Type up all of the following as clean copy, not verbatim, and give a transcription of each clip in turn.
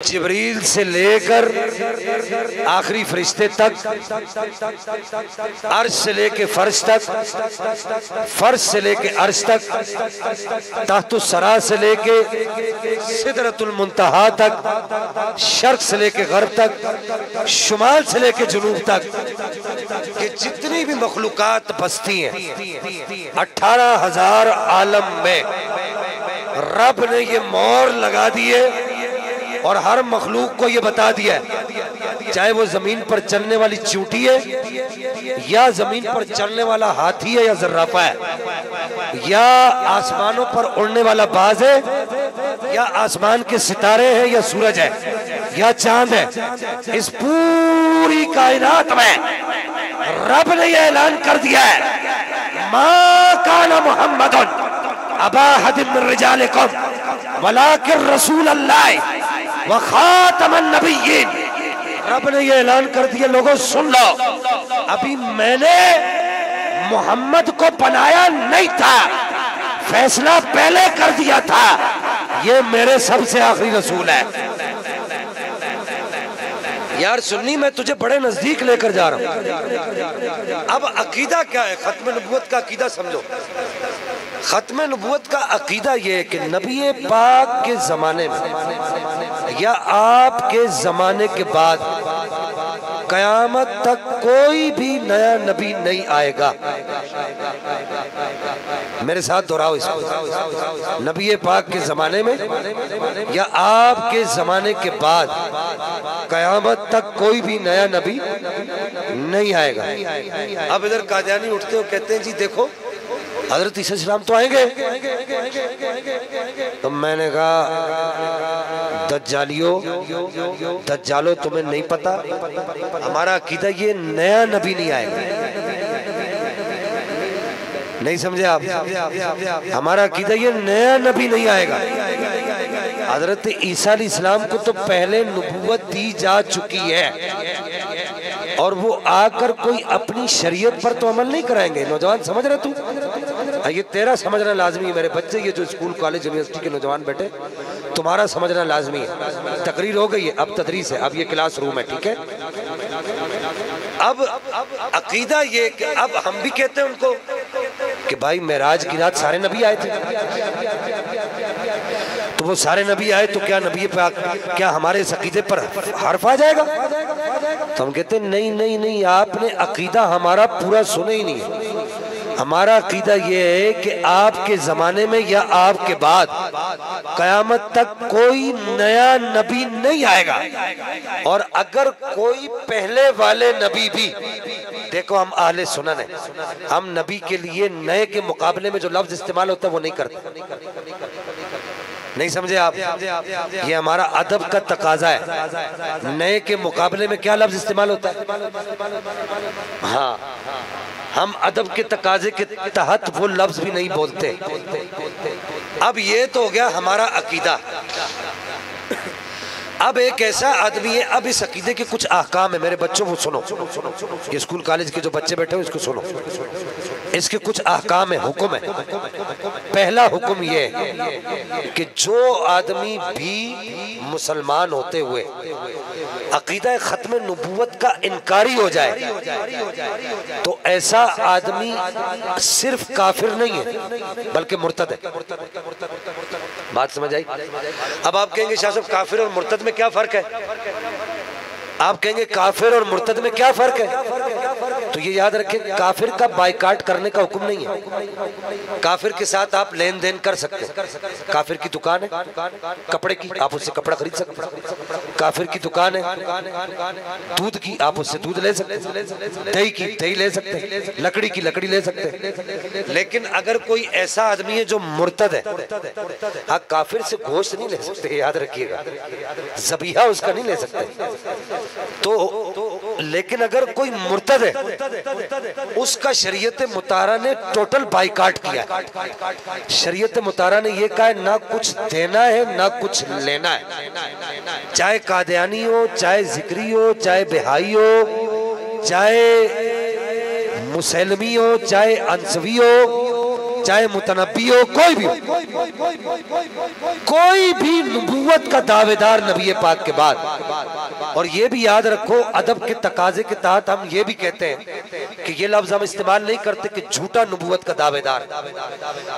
जिब्रील से लेकर आखिरी फरिश्ते तक, अर्श से लेके फर्श तक, फर्श से लेके अर्श तक, तहतुस्सरा से लेके सिदरतुल मुंतहा तक, शर्क से लेके गर्ब तक, शुमाल से लेके जुनूब तक, कि जितनी भी मखलूकात बसती हैं 18,000 आलम में रब ने ये मोहर लगा दी है और हर मखलूक को ये बता दिया है, चाहे वो जमीन पर चलने वाली चींटी है या जमीन पर चलने वाला हाथी है या जर्राफा है या आसमानों पर उड़ने वाला बाज है या आसमान के सितारे हैं या सूरज है या चांद है, इस पूरी कायनात में रब ने यह ऐलान कर दिया है, मा काना मुहम्मदुन अबा अहदिन मिन रिजालिकुम वलाकिन रसूल अल्लाह व खातमन नबिय्यीन। रब ने ये ऐलान कर दिया, लोगों सुन लो, अभी मैंने मोहम्मद को बनाया नहीं था, फैसला पहले कर दिया था, ये मेरे सबसे आखिरी रसूल है। यार सुन्नी, मैं तुझे बड़े नजदीक लेकर जा रहा हूं। अब अकीदा क्या है? खत्म नबूवत का अकीदा समझो। खत्म नबूवत का अकीदा ये है कि नबी पाक के ज़माने में या आपके ज़माने के बाद क़यामत तक कोई भी नया नबी नहीं आएगा। मेरे साथ दोहराओ इसको, नबी पाक के ज़माने में या आपके ज़माने के बाद क़यामत तक कोई भी नया नबी नहीं आएगा। अब इधर कादियानी उठते हो, कहते हैं जी देखो हजरत ईसा अलैहिस्सलाम तो आएंगे। तो मैंने कहा दज्जालो तुम्हें नहीं पता, हमारा अकीदा ये नया नबी नहीं आएगा। नहीं समझे आप? हमारा अकीदा ये नया नबी नहीं आएगा। हजरत ईसा अलैहिस्सलाम को तो पहले नबूवत दी जा चुकी है और वो आकर कोई अपनी शरीयत पर तो अमल नहीं कराएंगे। नौजवान समझ रहे तू? ये तेरा समझना लाजमी है। मेरे बच्चे, ये जो स्कूल कॉलेज यूनिवर्सिटी के नौजवान बैठे, तुम्हारा समझना लाजमी है। तकरीर हो गई है, अब तदरीस है, अब ये क्लास रूम है, ठीक है? अब अकीदा ये कि अब हम भी कहते हैं उनको कि भाई मेराज की रात सारे नबी आए थे, तो वो सारे नबी आए तो क्या नबी पाक क्या हमारे इस अकीदे पर हर्फ आ जाएगा? तो हम कहते हैं नहीं नहीं नहीं, आपने अकीदा हमारा पूरा सुने ही नहीं। हमारा अकीदा ये है कि आपके ज़माने में या आपके बाद क़यामत तक कोई नया नबी नहीं आएगा, और अगर कोई पहले वाले नबी भी, देखो हम आहले सुनन है, हम नबी के लिए नए के मुकाबले में जो लफ्ज़ इस्तेमाल होता है वो नहीं करते। नहीं समझे आप? ये हमारा अदब का तकाजा है। नए के मुकाबले में क्या लफ्ज़ इस्तेमाल होता है? हाँ, हम अदब के तकाजे के तहत वो लफ्ज़ भी नहीं बोलते। अब ये तो हो गया हमारा अकीदा। अब एक ऐसा आदमी है, अब इस अकीदे के कुछ अहकाम है। मेरे बच्चों को सुनो, ये स्कूल कॉलेज के जो बच्चे बैठे हो इसको सुनो, इसके कुछ अहकाम है, हुक्म है। पहला हुक्म ये है कि जो आदमी भी मुसलमान होते हुए अकीदा खत्म नबूवत का इनकारी हो जाए तो ऐसा आदमी सिर्फ काफिर नहीं है बल्कि मुर्तद है। बात समझ आई? अब आप कहेंगे शाह साहब काफिर और मुर्तद में क्या फर्क है? आप कहेंगे काफिर और मुर्तद में क्या फर्क है? तो ये याद रखें, काफिर का बाइकाट करने का हुक्म नहीं है। काफिर के साथ आप लेन देन कर सकते हैं। काफिर की दुकान है कपड़े की, आप उससे कपड़ा खरीद सकते हैं। काफिर की दुकान है दूध की, आप उससे दूध ले सकते हैं। दही की दही ले सकते हैं, लकड़ी की लकड़ी ले सकते हैं। लेकिन अगर कोई ऐसा आदमी है जो मुर्तद है, हाँ काफिर से गोश्त नहीं ले सकते, याद रखिएगा, ज़बीहा उसका नहीं ले सकते। तो लेकिन अगर कोई मुर्तद है, उसका शरीयत मुतारा ने टोटल बाइकाट किया है। शरीयत मुतारा ने ये कहा है ना कुछ देना है ना कुछ लेना है, चाहे कादियानी हो, चाहे जिक्री हो, चाहे बिहाई हो, चाहे मुसलमी हो, चाहे अंसवी हो, चाहे मुतनबी हो, कोई भी नबूवत का दावेदार नबी पाक के बाद। और ये भी याद रखो, अदब के तकाजे के तहत हम ये भी कहते हैं कि ये लफ्ज हम इस्तेमाल नहीं करते कि झूठा नबूवत का दावेदार,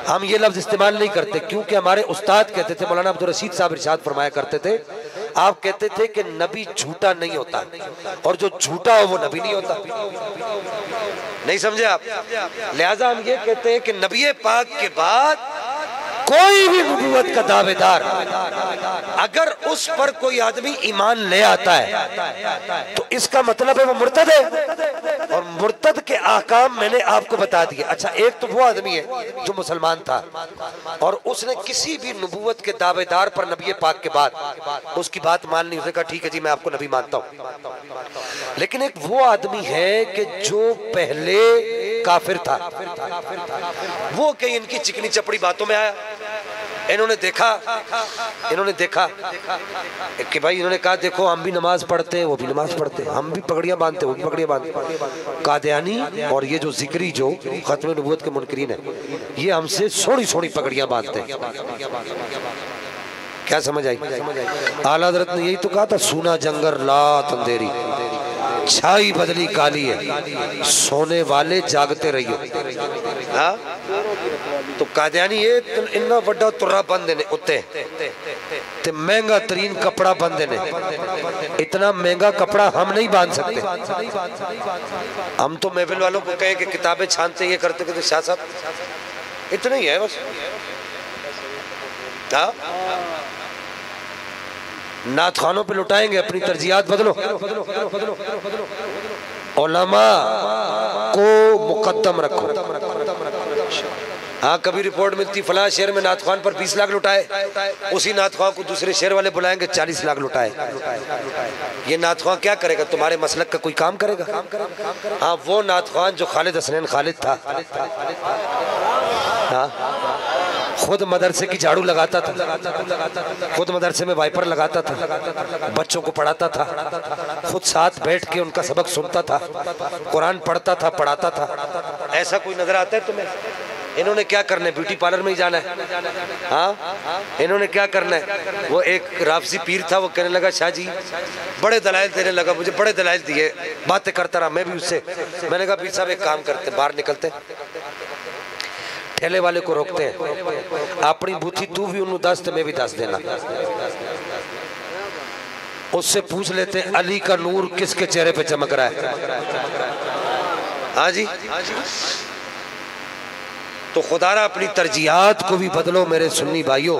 हम ये लफ्ज इस्तेमाल नहीं करते, क्योंकि हमारे उस्ताद कहते थे, मौलाना अब्दुल रशीद साहब इरशाद फरमाया करते थे, आप कहते थे कि नबी झूठा नहीं होता, और जो झूठा हो वो नबी नहीं होता। नहीं समझे आप? लिहाजा हम ये कहते हैं कि नबी पाक के बाद कोई भी नबूवत का दावेदार अगर उस पर कोई आदमी ईमान ले आता है तो इसका मतलब है वो मुर्तद है, और मुर्तद के ahkam मैंने आपको बता दिए। अच्छा, एक तो वो आदमी है जो मुसलमान था और उसने किसी भी नबूवत के दावेदार पर नबी पाक के बाद उसकी बात मान ली, उसने कहा ठीक है जी मैं आपको नबी मानता हूँ। लेकिन एक वो आदमी है कि जो पहले काफिर था, वो कहीं इनकी चिकनी चपड़ी बातों में आया, इन्होंने देखा कि भाई, इन्होंने कहा देखो हम भी नमाज पढ़ते हैं, वो भी नमाज पढ़ते हैं, हम भी पगड़ियां बांधते हैं, वो भी पगड़ियां बांधते। कादियानी और ये जो जिक्री जो खत्म नबूवत के मुनकरीन है, ये हमसे सोनी सोनी पगड़ियां बांधते हैं। क्या समझ आई? आला हज़रत ने यही तो कहा था, सूना जंगर लात अंधेरी, छाई बदली काली है, सोने वाले जागते रहियो। हाँ, तो कादियानी ये इन्ना वड्डा तुर्रा बंदे ने उत्ते ते महंगा तरीन कपड़ा बंदे ने, इतना महंगा कपड़ा हम नहीं बांध सकते। हम तो महफिल वालों को कहे कि किताबें छानते ये करते कि तो शाह साहब इतना ही है बस। हाँ, नात खानों पे लुटाएंगे, अपनी तरजीहात बदलो, उलमा को मुकद्दम रखो। हाँ, कभी रिपोर्ट मिलती फला शहर में नात खान पर 20 लाख लुटाए, उसी नात खान को दूसरे शहर वाले बुलाएंगे 40 लाख लुटाए। ये नात खान क्या करेगा? तुम्हारे मसलक का कोई काम करेगा? हाँ, वो नात खान जो खालिद हसनैन खालिद था, हाँ, खुद मदरसे की झाड़ू लगाता था, खुद मदरसे में वाइपर लगाता था, बच्चों को पढ़ाता था, खुद साथ बैठ के उनका सबक सुनता था, कुरान पढ़ता था, पढ़ाता था। ऐसा कोई नजर आता है तुम्हें? इन्होंने क्या करना है? ब्यूटी पार्लर में ही जाना है। हाँ, इन्होंने क्या करना है? वो एक राफसी पीर था, वो कहने लगा शाह जी, बड़े दलाइल देने लगा, मुझे बड़े दलाइल दिए, बातें करता रहा, मैं भी उससे। मैंने कहा पीर साहब एक काम करते, बाहर निकलते, ठेले वाले को रोकते हैं, अपनी बूथी तू भी उन्हें 10 मैं भी 10 देना, उससे पूछ लेते हैं अली का नूर किसके चेहरे पे चमक रहा है। हाँ जी, तो खुदारा अपनी तरजीहात को भी बदलो मेरे सुन्नी भाइयों,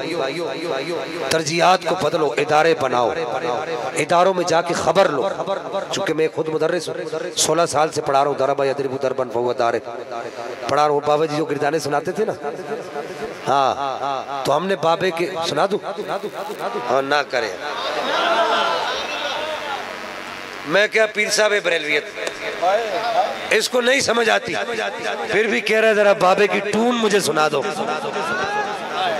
तरजीहात को बदलो, इदारे बनाओ, इदारों में जाके खबर लो। चूंकि मैं खुद मुदर्रिस 16 साल से पढ़ा रहा हूँ, दरबा यदरिबु दरबन फहुवा दारे पढ़ा रहा हूँ। बाबा जी जो गिरदाने सुनाते थे ना, हाँ, तो हमने बाबे के सुना दूं? हाँ, ना करे, मैं क्या पीर साहब बरेलवियत, इसको नहीं समझ आती, फिर भी कह रहा है जरा बाबे की टून मुझे सुना दो।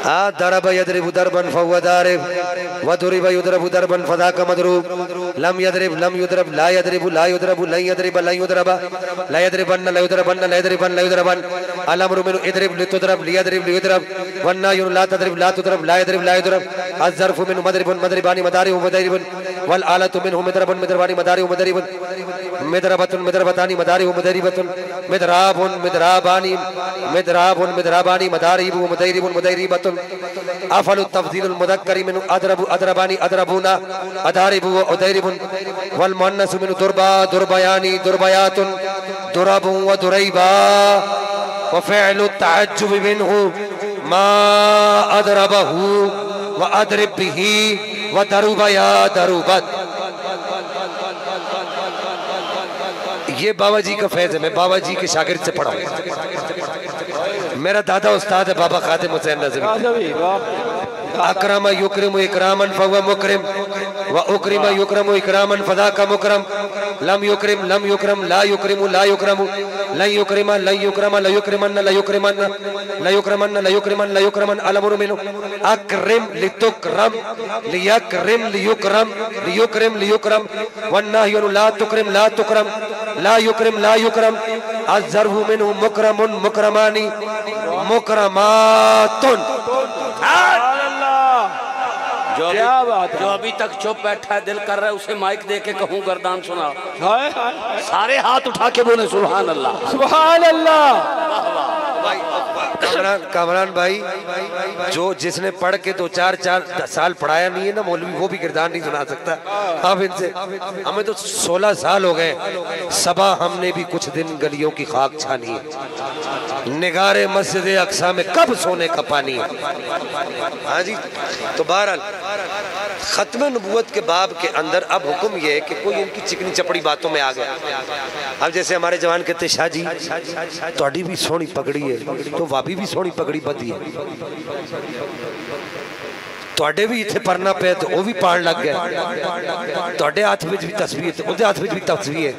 हाँ, दरबा यदरिबु दरबन फहुवा दारिब वदुरिबा युदरबु दरबन फदाका मदरूब लम यदरिब लम युदरब ला यदरिबु ला युदरबु लन यदरिब ला युदरबा ला यदरिबन ला युदरबन ला यदरिबन ला युदरबन अलअम्रु मिन इदरिब लितुदरब लियदरिब लियुदरब वन्नायु ला तदरिब ला तुदरब ला यदरिब ला युदरब अज़्ज़रफु मिन मदरिबुन मदरिबानी मदारिबु मदरिबुन वल आलतु मिनहु मदरबन मदरबानी मदारिबु मदरिबुन मिदरबतुन मिदरबतानी मदारिबु मदरिबतुन मिदराबुन मिदराबानी मिदराबुन मिदराबानी मदारिबु मदरिबुन मदरिबतुन अफलु तफदीलुल मुदक्करी मिन अदरबु अदरबानी अदरबुना अदारिबु व उदैरिबुन वल मुअन्नसु मिन दुरबा दुरबयानी दुरबयातुन दुरबु व दुरैबा व फ़िअलु तअज्जुब मिनहु मा अदरबहु व अदरिब बिही व दरुबया दरुबत। ये बाबा जी का फैज़ है, मैं बाबा जी के शागिर्द से पढ़ा हूँ। मेरा दादा उस्ताद है बाबा खादिम हुसैन नज़वी। अकरम युकरिम इकरामन फहुवा मुकरिम व उकरिम युकरम इकरामन फदाका मुकरम लम युकरिम लम युकरम ला युकरिम ला युकरम लन युकरिम लन युकरम ला युकरिमन ला युकरिमन ला युकरिमन ला युकरिमन ला युकरिमन अलअम्रु मिन अकरिम लितुकरम लियकरिम लियुकरम लियुकरिम लियुकरम वन्नाहयु ला तुकरिम ला तुकरम ला युकरिम ला युकरम अज़्ज़रहु मिनहु मुकरमुन मुकरमानी मुकरमातुन। जो अभी तक चुप बैठा है, दिल कर रहा है उसे माइक दे के कहूँ गर्दान सुना। सारे हाथ उठा के बोले सुभान अल्लाह सुभान अल्लाह। कामरान भाई, जो जिसने पढ़ के 2-4 साल पढ़ाया नहीं है ना मौलवी, वो भी किरदार नहीं सुना सकता। अब इनसे हमें तो 16 साल हो गए। सबा हमने भी कुछ दिन गलियों की खाक छानी है, निगारे मस्जिद अक्सा में कब सोने का पानी है। हाँ जी, तो बहरहाल खत्म नबूवत के बाब के अंदर अब हुक्म यह है कि कोई इनकी चिकनी चपड़ी बातों में आ गया। अब जैसे हमारे जवान कहते शाह जी थोड़ी भी सोहनी पगड़ी है, तो वाबी भी सोहनी पगड़ी बदी है, ਤੁਹਾਡੇ भी इतने परना पे तो वह भी पान लग गया, ਤੁਹਾਡੇ हाथ में भी तस्वीर तो ਉਹਦੇ हाथ में भी तस्वीर है,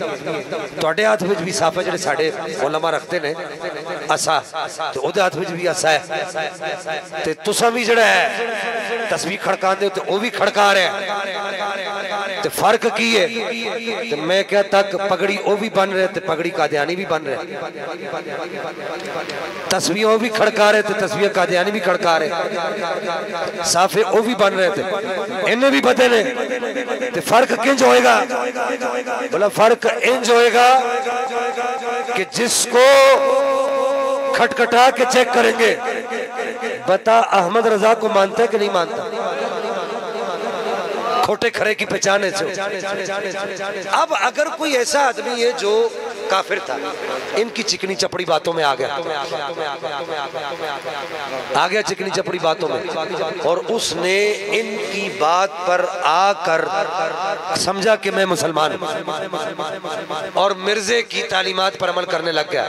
ਤੁਹਾਡੇ हाथ में भी साफा ਜਿਹੜੇ ਸਾਡੇ ਉਲਮਾ रखते ने असा, तो ਉਹਦੇ हाथ में भी असा है, ते तुसां भी ਜਿਹੜਾ है तस्वीर खड़काते हो तो वह भी खड़का रहा है, तो फर्क की है। तो मैं क्या तक पगड़ी वो भी बन रहे थे, पगड़ी कादियानी भी बन रहे, तस्वीर वो भी खड़का रहे थे, तस्वीर कादियानी भी खड़का रहे, साफे वो भी बन रहे थे, इन्हें भी बदे ने। तो फर्क किंज होएगा? बोला फर्क इंज होएगा कि जिसको खटखटा के चेक करेंगे, बता अहमद रजा को मानता है कि नहीं मानता? खोटे खरे की पहचान है। अब अगर कोई ऐसा आदमी है जो काफिर था, इनकी चिकनी चपड़ी बातों में आ गया चिकनी चपड़ी बातों में, और उसने इनकी बात पर आकर समझा कि मैं मुसलमान हूं और मिर्जे की तालीमात पर अमल करने लग गया,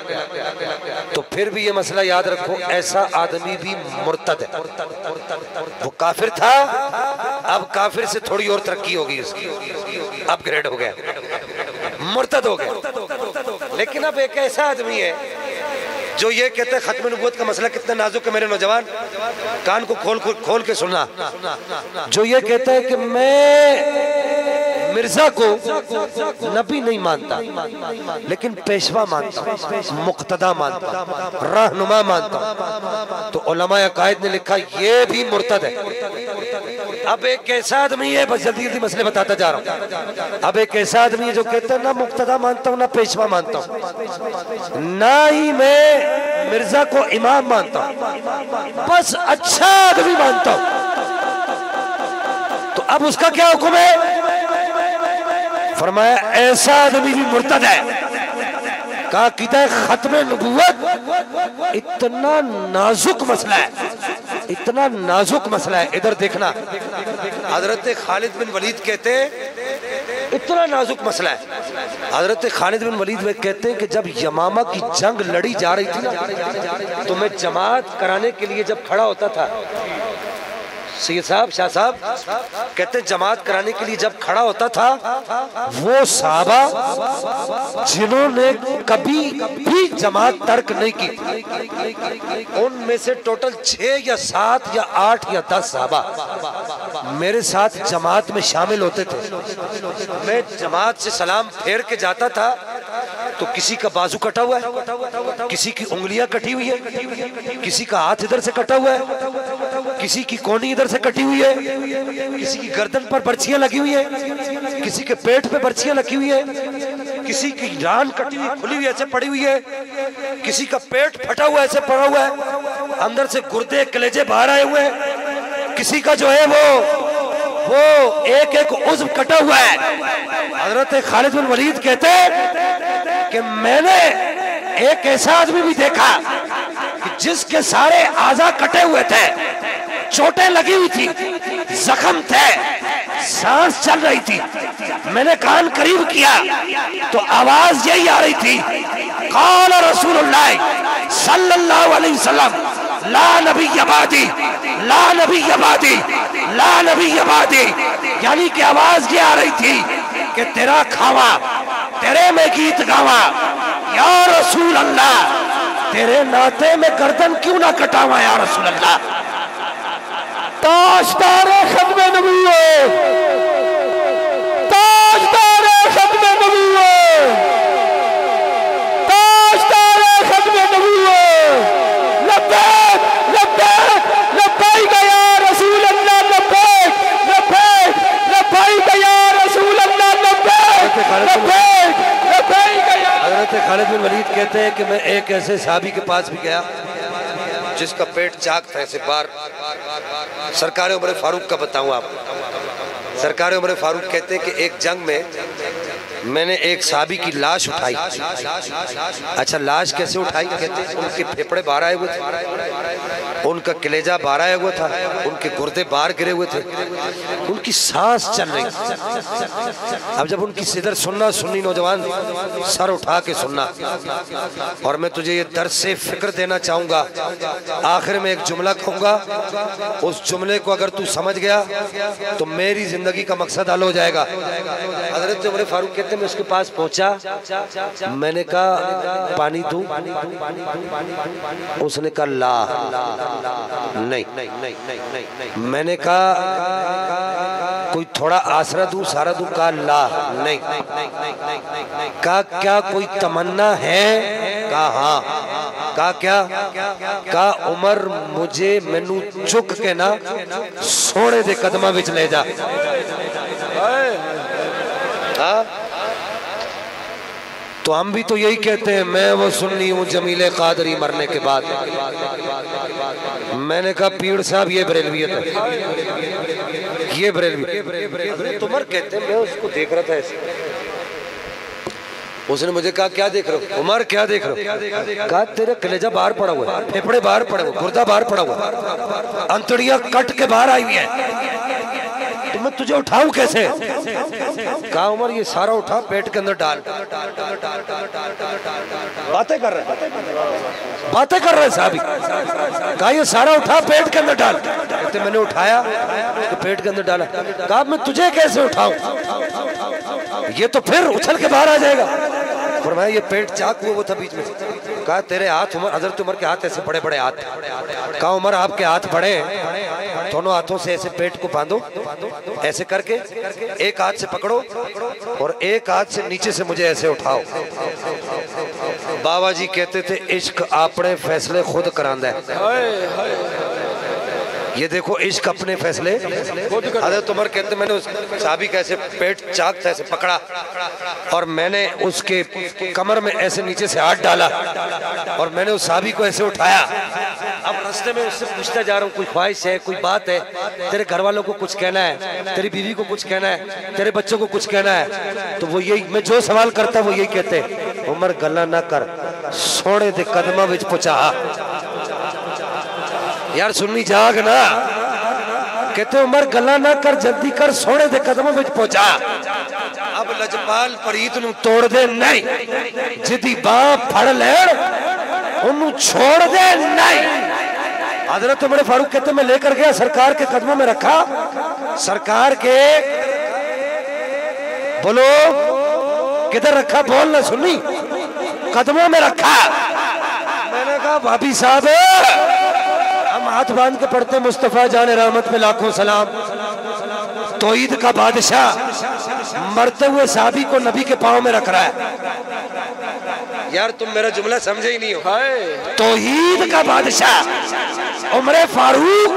तो फिर भी ये मसला याद रखो, ऐसा आदमी भी मुर्तद है। वो काफिर था, अब काफिर से थोड़ी और तरक्की होगी उसकी, अपग्रेड हो गया, मुर्तद हो गया। लेकिन अब एक ऐसा आदमी है जो ये कहता है खत्म नबूवत का मसला कितना नाजुक है। मेरे नौजवान कान को खोल के सुनना, जो ये कहता है कि मैं मिर्जा को नबी नहीं मानता लेकिन पेशवा मानता, मुक्तदा मानता, रहनुमा मानता, तो उलमाए अकायद ने लिखा ये भी मुर्तद है। अब एक ऐसा आदमी है, बस जल्दी जल्दी मसले बताता जा रहा हूँ। अब एक ऐसा आदमी है जो कहता है ना मुक्तदा मानता हूँ ना पेशवा मानता हूँ, ना ही मैं मिर्जा को इमाम मानता हूँ, बस अच्छा आदमी मानता हूँ। तो अब उसका क्या हुक्म है? फरमाया ऐसा आदमी भी मुर्तद है। कहा कीता खत्म नबूवत इतना नाजुक मसला है, इतना नाजुक मसला है। इधर देखना, हजरत खालिद बिन वलीद कहते इतना नाजुक मसला है। हजरत खालिद बिन वलीद में कहते हैं कि जब यमामा की जंग लड़ी जा रही थी ना, तो मैं जमात कराने के लिए जब खड़ा होता था, सैयद साहब शाह साहब कहते जमात कराने के लिए जब खड़ा होता था, वो साहबा जिन्होंने कभी भी जमात तर्क नहीं की, उनमें से टोटल 6 या 7 या 8 या 10 साहबा मेरे साथ जमात में शामिल होते थे। मैं जमात से सलाम फेर के जाता था तो किसी का बाजू कटा हुआ है, किसी की उंगलियां कटी हुई है, किसी का हाथ इधर से कटा हुआ है, किसी की कोहनी इधर से कटी हुई है, किसी की गर्दन पर बर्छियां लगी हुई है, किसी के पेट पे बर्छियां लगी हुई है, किसी की जान कटी हुई खुली हुई ऐसे पड़ी हुई है, किसी का पेट फटा हुआ ऐसे पड़ा हुआ है, अंदर से गुर्दे कलेजे बाहर आए हुए हैं, किसी का जो है वो एक एक उज़्व कटा हुआ है। हजरत खालिद बिन वलीद कहते हैं कि मैंने एक ऐसा आदमी भी देखा कि जिसके सारे आज़ा कटे हुए थे, चोटें लगी हुई थी, जख्म थे, सांस चल रही थी। मैंने कान करीब किया तो आवाज यही आ रही थी, क़ाल रसूलुल्लाह सल्लल्लाहु अलैहि वसल्लम ला नबी यबादी, ला नबी यबादी, ला नबी यबादी। यानी कि आवाज ये आ रही थी कि तेरा खावा, तेरे में गीत गावा, या रसूल अल्लाह, तेरे नाते में गर्दन क्यों ना कटावा या रसूल अल्लाह। ताजदारे खत्मे नबूवत, ताजदारे खत्मे नबूवत, ताजदारे खत्मे नबूवत, लब्बैक खालिद बिन वलीद कहते हैं कि मैं एक ऐसे साहबी के पास भी गया जिसका पेट चाक था ऐसे बार। सरकार उमर फारूक का बताऊं आपको। सरकार उमर फारूक कहते हैं कि एक जंग में मैंने एक साहबी की लाश उठाई। अच्छा, लाश कैसे उठाई? कहते हैं उनके फेफड़े बाहर आए हुए थे, उनका कलेजा बाहर आया हुआ था, उनके गुर्दे बाहर गिरे हुए थे, उनकी सांस चल रही। अब जब उनकी सिदर सुनना, सुन्नी नौजवान सर उठा के सुनना। और मैं तुझे ये दर्द से फिक्र देना चाहूंगा, आखिर में एक जुमला कहूंगा, उस जुमले को अगर तू समझ गया तो मेरी जिंदगी का मकसद हल हो जाएगा। हजरत उमर फारूक कहते मैं उसके पास पहुंचा, मैंने कहा पानी दूं? उसने कहा ला नहीं। मैंने कहा कोई थोड़ा आसरा दूं, सारा दूं? कहा ला नहीं। कहा क्या कोई तमन्ना है? कहा हाँ। कहा क्या? कहा उमर मुझे मैनू चुक के ना सोने दे कदमा विच ले जा। हाँ? तो हम भी तो यही कहते हैं, मैं वो सुन्नी हूँ जमीले कादरी मरने के बाद। मैंने कहा पीड़ साहब ये बरेलवियत है, ये बरेलवी। उमर कहते हैं मैं उसको देख रहा था ऐसे। उसने मुझे कहा क्या देख रहे हो? उमर क्या देख रहे हो? कहा तेरे कलेजा बाहर पड़ा हुआ है, फेफड़े बाहर पड़े हुए, गुर्दा बाहर पड़ा हुआ, अंतड़ियां कट के बाहर आई हुई है, तो मैं तुझे उठाऊं कैसे? कहा उमर ये सारा उठा पेट के अंदर डाल। बातें कर रहे साहब। कहा ये सारा उठा पेट के अंदर डाल। कहते मैंने उठाया तो पेट के अंदर डाला। कहा मैं तुझे कैसे उठाऊं? ये तो फिर उछल के बाहर आ जाएगा। फरमाया ये पेट चाक हुआ वो था बीच में। कहा तेरे हाथ उमर, हजरत उमर के हाथ ऐसे बड़े बड़े हाथ। कहा उमर आपके हाथ बड़े हैं, दोनों हाथों से ऐसे पेट को बांधो, ऐसे करके एक हाथ से पकड़ो और एक हाथ से नीचे से मुझे ऐसे उठाओ। बाबा जी कहते थे इश्क अपने फैसले खुद करांदा है। ये देखो इश्क अपने फैसले। हज़रत उमर कहते मैंने उस साहबी का ऐसे पेट चाक था ऐसे पकड़ा और मैंने उसके कमर में ऐसे नीचे से हाथ डाला और मैंने उस साहबी को ऐसे उठाया। अब रास्ते में उससे पूछता जा रहा हूँ कोई ख्वाहिश है, कोई बात है, तेरे घर वालों को कुछ कहना है, तेरी बीवी को कुछ कहना है, तेरे बच्चों को कुछ कहना है? तो वो यही, मैं जो सवाल करता वो यही कहते, उमर गला ना कर, सोने दे कदमा विच पहुंचा। यार सुन्नी जाग ना। कहते उमर गला ना कर, जल्दी कर, सोने दे कदमों में पहुंचा। अब लजपाल परीत नूं तोड़ दे नहीं, जिदी बाह फड़ लेण उन्हें छोड़ दे नहीं। हजरत उमर फारूक कहते मैं लेकर गया, सरकार के कदमों में रखा, सरकार के बोलो किधर रखा? बोल ना सुन्नी। कदमों में रखा। मैंने कहा भाभी साहब हम हाथ बांध के पढ़ते मुस्तफा जाने रहमत पे लाखों सलाम। तौहीद का बादशाह मरते हुए साहबी को नबी के पांव में रख रहा है। यार तुम मेरा जुमला समझे ही नहीं हो। तौहीद का बादशाह उमर फारूक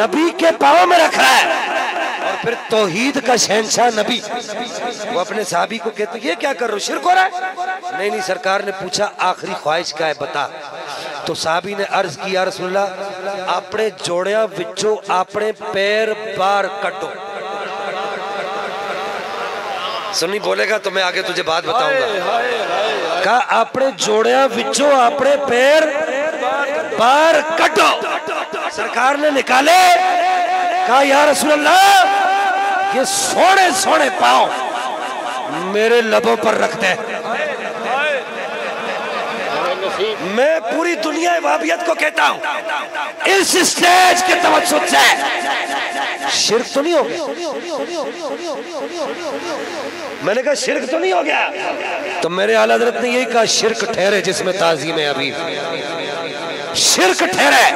नबी के पांव में रख रहा है और फिर तौहीद का शहंशाह नबी वो अपने साहबी को कहते ये क्या कर रहे हो, शिरक हो रहा है? नहीं सरकार ने पूछा आखिरी ख्वाहिश क्या है बता। तो साहबी ने अर्ज की या रसूलल्लाह अपने जोड़िया विचों अपने पैर बाहर कटो। सुन्नी बोलेगा तो मैं आगे तुझे बात बताऊंगा। कहा अपने जोड़िया विचों अपने पैर बाहर कटो। सरकार ने निकाले। कहा या रसूलल्लाह ये सोने सोने पांव मेरे लबों पर रखते हैं। मैं पूरी दुनिया वहाबियत को कहता हूं इस स्टेज के तवज्जुह से शिर्क तो नहीं हो गया? मैंने कहा शिर्क तो नहीं हो गया? तो मेरे आला हज़रत ने यही कहा शिर्क ठहरे जिसमें ताज़ीम हबीब, शिर्क ठहरे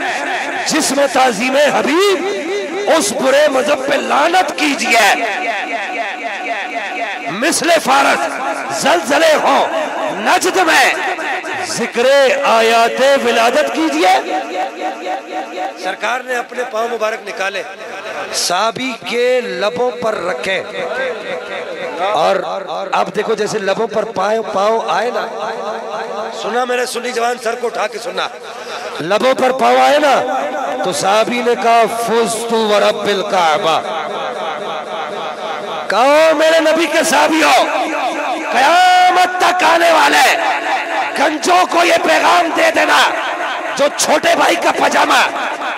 जिसमें ताज़ीम हबीब, उस बुरे मजहब पे लानत कीजिए। मिसले फारस जलजले हो नजद में जिक्रे आयाते विलादत कीजिए। सरकार ने अपने पांव मुबारक निकाले, साहबी के लबों पर रखे। और अब देखो जैसे लबों पर पाँव आए ना, सुना मेरे सुन्नी जवान, सर को उठा के सुनना, लबों पर पाँव आए ना तो साहबी ने कहा फुज़्तु व रब्बिल काबा, कहो मेरे नबी के साहबियों, कयामत तक आने वाले गंजों को ये पैगाम दे देना जो छोटे भाई का पजामा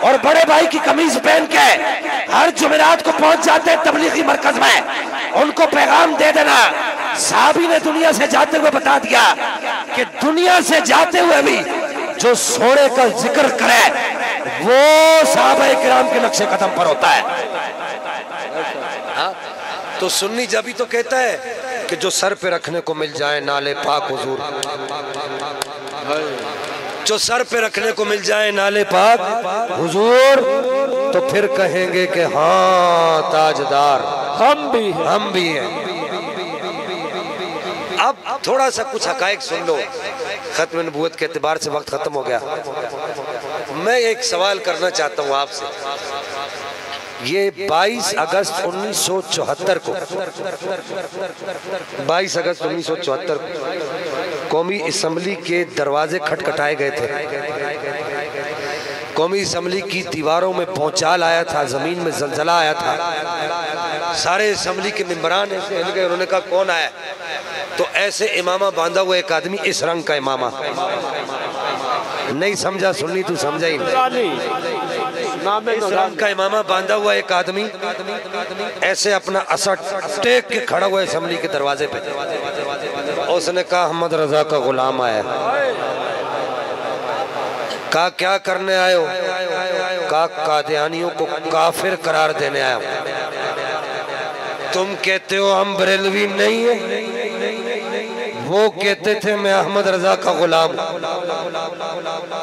और बड़े भाई की कमीज पहन के हर जुमेरात को पहुंच जाते हैं तबलीगी मरकज में, उनको पैगाम दे देना। साहबी ने दुनिया से जाते हुए बता दिया कि दुनिया से जाते हुए भी जो सोने का जिक्र करे वो सहाबा किराम के नक्शे कदम पर होता है। तो सुन्नी जब भी तो कहता है कि जो सर पे रखने को मिल जाए नाले पाक हुजूर, जो सर पे रखने को मिल जाए नाले पाक हुजूर, तो फिर कहेंगे कि हाँ ताजदार हम भी हैं। अब थोड़ा सा कुछ हकायक सुन लो, खत्म नबूवत के एतबार से वक्त खत्म हो गया। मैं एक सवाल करना चाहता हूँ आपसे। ये 22 अगस्त 1974 को 22 अगस्त 1974 को कौमी असम्बली के दरवाजे खटखटाए गए थे। कौमी असम्बली की दीवारों में भूचाल आया था, जमीन में जलजला आया था। सारे असम्बली के मेंबरान ऐसे हिल गए, उन्होंने कहा कौन आया? तो ऐसे इमामा बांधा हुआ एक आदमी, इस रंग का इमामा, नहीं समझा सुन्नी, तू समझा ही नहीं। इस रंग का इमामा बांधा हुआ एक आदमी ऐसे अपना असर टेक के खड़ा हुआ असम्बली के दरवाजे पे। उसने कहा अहमद रजा का गुलाम आया। कहा क्या करने आए हो? कहा कादियानियों को काफिर करार देने आया हूं। तुम कहते हो हम बरेलवी नहीं है, वो कहते थे मैं अहमद रजा का गुलाम।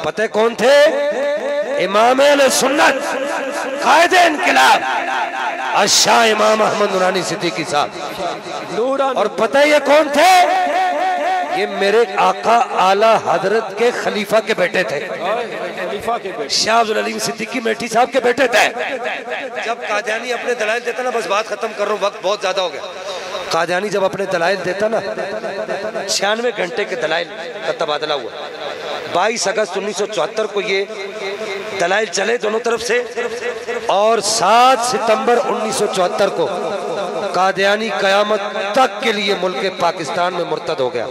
पता कौन थे? इमाम अहले सुन्नत, कायदे इनकलाब, शाह इमाम अहमद नूरानी सिद्दीकी साहब। और पता है ये कौन थे? ये मेरे आका आला हजरत के खलीफा के बेटे थे, शाह अब्दुल अलीम सिद्दीकी मेठी साहब के बेटे थे। जब कादियानी अपने दलाइल देता ना, बस बात खत्म कर रहा हूँ, वक्त बहुत ज्यादा हो गया। कादियानी जब अपने दलाइल देता ना, 96 घंटे के दलाइल का तबादला हुआ। 22 अगस्त 1974 को ये दलाइल चले दोनों तरफ से, और 7 सितंबर 1974 को कादियानी कयामत तक के लिए मुल्क पाकिस्तान में मुर्तद हो गया।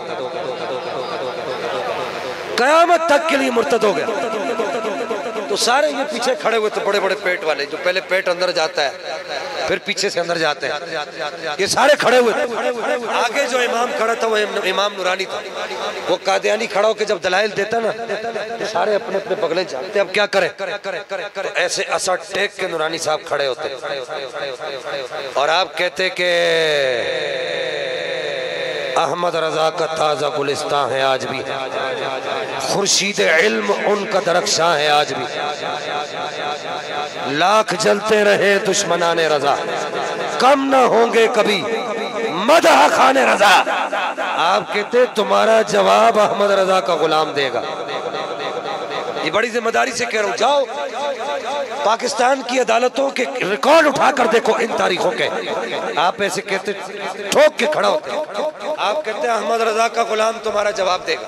कयामत तक के लिए मुर्तद हो गया। तो सारे ये पीछे खड़े हुए थे, बड़े बड़े पेट वाले, जो पहले पेट अंदर जाता है फिर पीछे से अंदर जाते हैं, ये सारे खड़े हुए थे। आगे जो इमाम खड़ा था वो इमाम नूरानी था। वो कादियानी खड़ा होकर जब दलाइल देता ना, तो सारे अपने अपने बगले जाते। अब क्या करें? तो ऐसे असर टेक के नूरानी साहब खड़े होते और आप कहते कि अहमद रजा का ताज़ा गुलिस्तां है आज भी, खुर्शीद इल्म उनका दरख्शां है आज भी। लाख जलते रहे दुश्मनाने रजा, कम न होंगे कभी मदह खाने रजा। आप कहते तुम्हारा जवाब अहमद रजा का गुलाम देगा। ये बड़ी जिम्मेदारी से कह रहा हूँ, जाओ पाकिस्तान की अदालतों के रिकॉर्ड उठाकर देखो इन तारीखों के। आप ऐसे कहते ठोक के खड़ा होते, आप कहते हैं अहमद रजा का गुलाम तुम्हारा जवाब देगा।